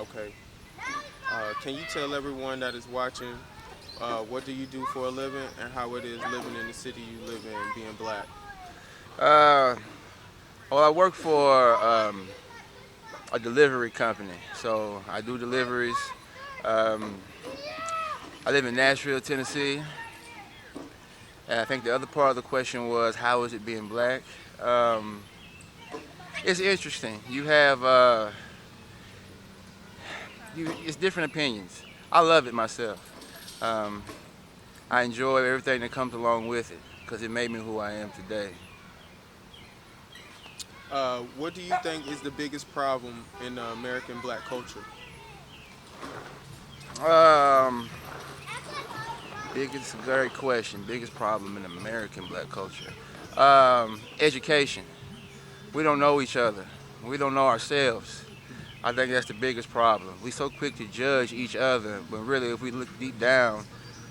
Okay. Can you tell everyone that is watching what do you do for a living and how it is living in the city you live in, being black? Uh, well, I work for a delivery company, so I do deliveries. Um, I live in Nashville, Tennessee, and I think the other part of the question was how is it being black? Um, it's interesting. It's different opinions. I love it myself. Um, I enjoy everything that comes along with it because it made me who I am today. What do you think is the biggest problem in American black culture? Um, Biggest, great question. Biggest problem in American black culture. Education. We don't know each other. We don't know ourselves. I think that's the biggest problem. We so quick to judge each other, but really, if we look deep down,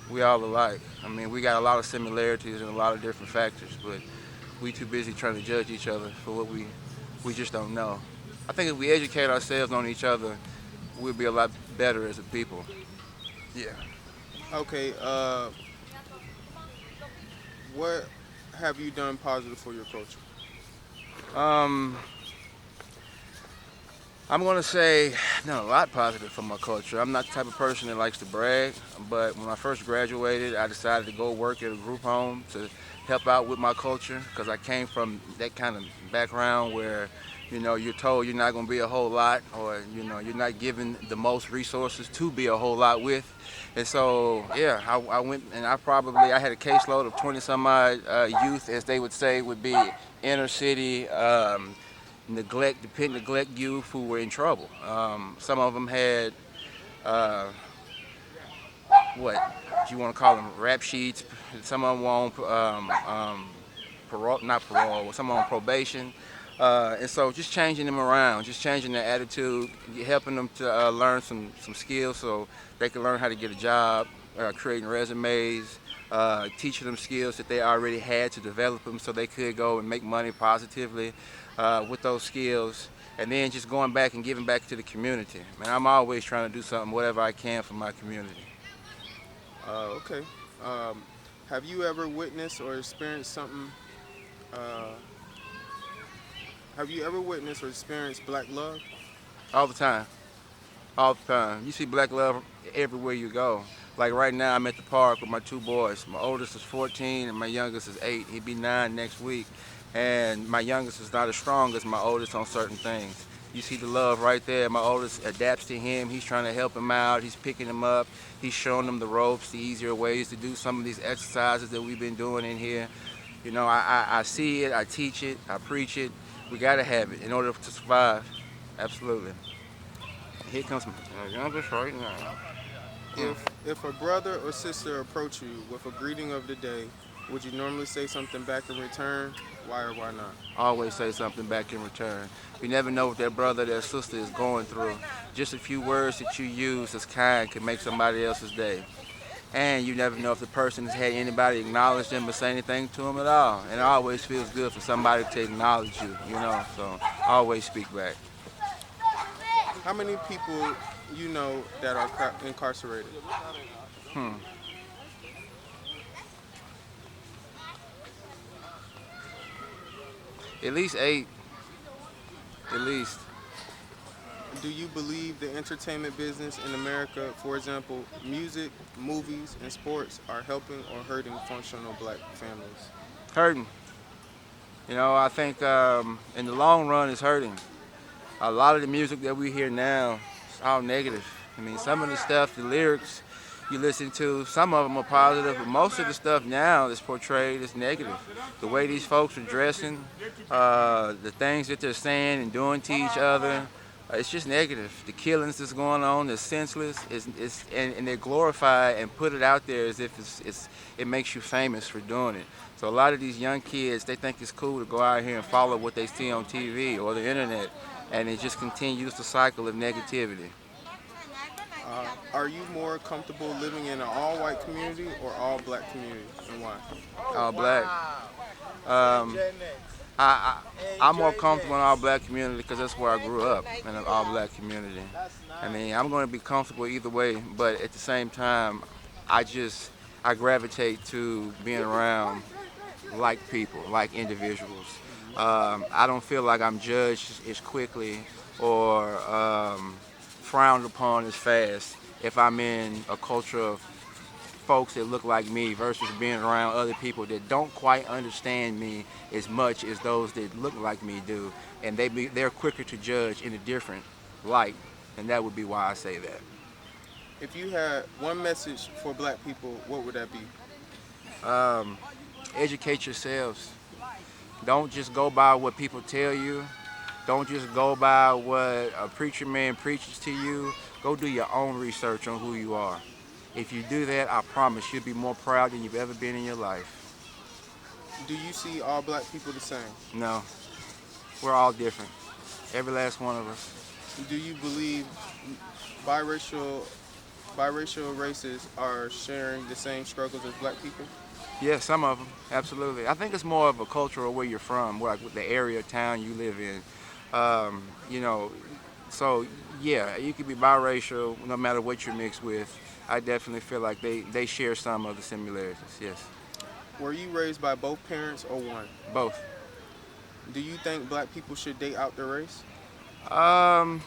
we all alike. I mean, we got a lot of similarities and a lot of different factors, but we too busy trying to judge each other for what we just don't know. I think if we educate ourselves on each other, we'll be a lot better as a people. Yeah. Okay. What have you done positive for your culture? Um, I'm gonna say I've done a lot positive for my culture. I'm not the type of person that likes to brag, but when I first graduated, I decided to go work at a group home to help out with my culture because I came from that kind of background where, you're told you're not gonna be a whole lot, or you're not given the most resources to be a whole lot with, and so yeah, I went and I had a caseload of 20 some odd youth, as they would say, would be inner city. Neglect youth who were in trouble. Some of them had uh, what do you want to call them, rap sheets. Some of them were on parole, not parole. Some on probation. And so just changing them around, just changing their attitude, helping them to learn some skills so they can learn how to get a job, creating resumes, teaching them skills that they already had to develop them so they could go and make money positively with those skills. And then just going back and giving back to the community. Man, I'm always trying to do something, whatever I can for my community. Okay. Um, have you ever witnessed or experienced something? Uh, have you ever witnessed or experienced black love? All the time. All the time. You see black love everywhere you go. Like right now, I'm at the park with my two boys. My oldest is 14 and my youngest is 8. He'll be 9 next week. And my youngest is not as strong as my oldest on certain things. You see the love right there. My oldest adapts to him. He's trying to help him out. He's picking him up. He's showing him the ropes, the easier ways to do some of these exercises that we've been doing in here. I see it, I teach it, I preach it. We got to have it in order to survive. Absolutely. Here comes my youngest right now. Mm. If a brother or sister approach you with a greeting of the day, would you normally say something back in return? Why or why not? Always say something back in return. You never know what that brother, that sister is going through. Just a few words that you use as kind can make somebody else's day. And you never know if the person has had anybody acknowledge them or say anything to them at all. And it always feels good for somebody to acknowledge you. So always speak back. How many people you know that are incarcerated? Hmm. At least 8. At least. Do you believe the entertainment business in America, for example, music, movies, and sports, are helping or hurting functional black families? Hurting. I think in the long run it's hurting. A lot of the music that we hear now is all negative. I mean, some of the stuff, the lyrics you listen to, some of them are positive, but most of the stuff now that's portrayed is negative. The way these folks are dressing, the things that they're saying and doing to each other, it's just negative. The killings that's going on, they're senseless, and they're glorified and put it out there as if it makes you famous for doing it. So a lot of these young kids, they think it's cool to go out here and follow what they see on TV or the internet, and it just continues the cycle of negativity. Are you more comfortable living in an all-white community or all-black community, and why? All black. Um, I, I'm more comfortable in all black community because that's where I grew up, in an all black community. I mean, I'm going to be comfortable either way, but at the same time, I just I gravitate to being around like people, like individuals. I don't feel like I'm judged as quickly or frowned upon as fast if I'm in a culture of folks that look like me versus being around other people that don't quite understand me as much as those that look like me do, and they're quicker to judge in a different light, and that would be why I say that. If you had one message for black people, what would that be? Um, Educate yourselves. Don't just go by what people tell you. Don't just go by what a preacher man preaches to you. Go do your own research on who you are. If you do that, I promise you'll be more proud than you've ever been in your life. Do you see all black people the same? No, we're all different. Every last one of us. Do you believe biracial biracial races are sharing the same struggles as black people? Yeah, some of them, absolutely. I think it's more of a culture of where you're from, like the area, town you live in. Um, you know, so yeah, you could be biracial no matter what you're mixed with. I definitely feel like they share some of the similarities. Yes, Were you raised by both parents or one? both. Do you think black people should date out their race? Um,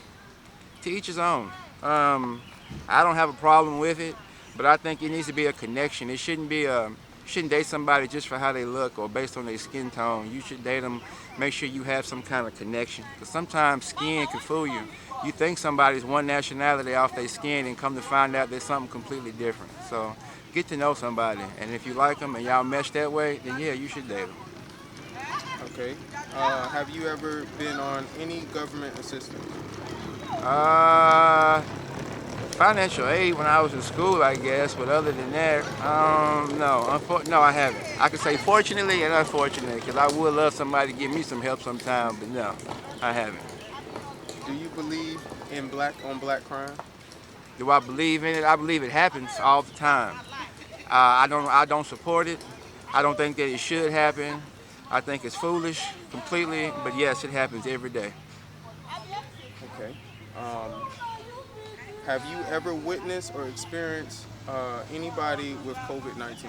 to each his own. Um, I don't have a problem with it, but I think it needs to be a connection. It shouldn't be a you shouldn't date somebody just for how they look or based on their skin tone. You should date them, make sure you have some kind of connection. Because sometimes skin can fool you. You think somebody's one nationality off their skin and come to find out they're something completely different. So get to know somebody. And if you like them and y'all mesh that way, then yeah, you should date them. Okay. Have you ever been on any government assistance? Uh, Financial aid when I was in school, I guess, but other than that, no, no, I haven't. I could say fortunately and unfortunately, because I would love somebody to give me some help sometime, but no, I haven't. Do you believe in black on black crime? Do I believe in it? I believe it happens all the time. I don't support it. I don't think that it should happen. I think it's foolish completely, but yes, it happens every day. Okay. Um, have you ever witnessed or experienced anybody with COVID-19?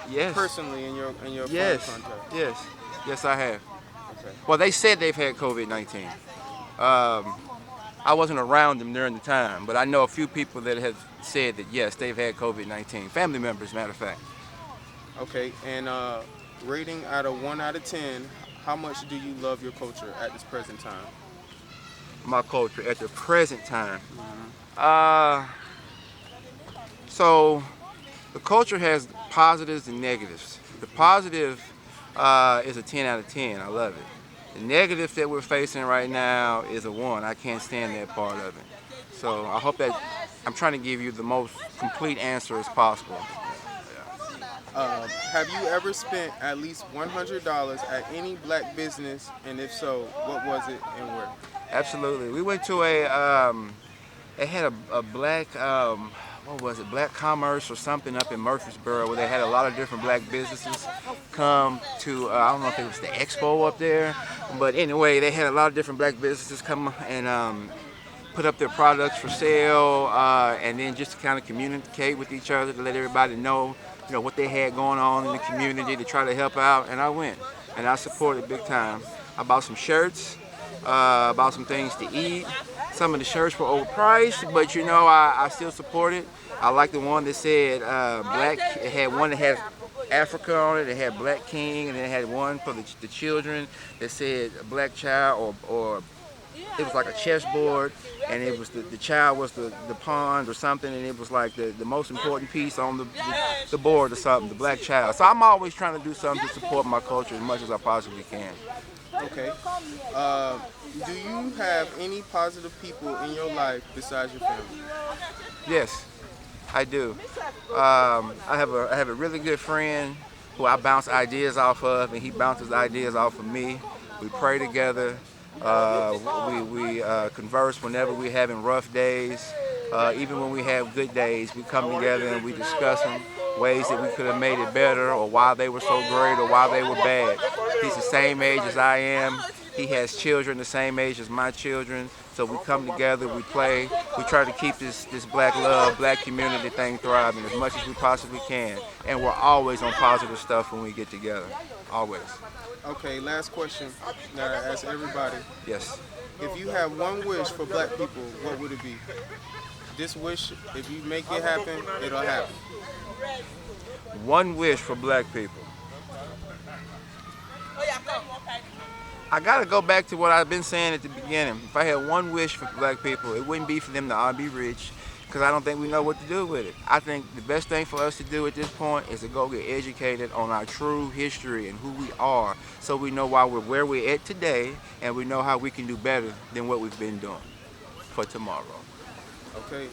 Yes, Personally in your phone yes, contact? yes, yes, I have. Okay. Well, they said they've had COVID-19. Um, I wasn't around them during the time, but I know a few people that have said that yes, they've had COVID-19. Family members, matter of fact. Okay. And rating out of 1 out of 10, how much do you love your culture at this present time? My culture at the present time. Uh, so the culture has positives and negatives. The positive is a 10 out of 10. I love it. The negative that we're facing right now is a 1. I can't stand that part of it. So I hope that I'm trying to give you the most complete answer as possible. Have you ever spent at least $100 at any black business, and if so, what was it and where? Absolutely. We went to it had a black, what was it, Black Commerce or something up in Murfreesboro where they had a lot of different black businesses come to, I don't know if it was the expo up there, but anyway, they had a lot of different black businesses come and put up their products for sale, and then just to kind of communicate with each other to let everybody know, what they had going on in the community to try to help out. And I went and I supported big time. I bought some shirts, bought some things to eat. Some of the shirts were overpriced, but I still support it. I like the one that said black. It had one that had Africa on it. It had Black King, and then it had one for the children that said Black Child, or it was like a chessboard, and it was the child was the pawn or something, and it was like the most important piece on the board or something, the black child. So I'm always trying to do something to support my culture as much as I possibly can. Okay. Uh, do you have any positive people in your life besides your family? Yes, I do. I have a really good friend who I bounce ideas off of, and he bounces ideas off of me. We pray together. We converse whenever we're having rough days. Even when we have good days, we come together and we discuss them. ways that we could have made it better, or why they were so great, or why they were bad. He's the same age as I am. He has children the same age as my children. So we come together, we play, we try to keep this black love, black community thing thriving as much as we possibly can. And we're always on positive stuff when we get together. Always. Okay, last question that I ask everybody. Yes. If you have one wish for black people, what would it be? This wish, if you make it happen, it'll happen. One wish for black people. I gotta go back to what I've been saying at the beginning. If I had one wish for black people, it wouldn't be for them to all be rich, because I don't think we know what to do with it. I think the best thing for us to do at this point is to go get educated on our true history and who we are, so we know why we're where we're at today, and we know how we can do better than what we've been doing for tomorrow. Okay,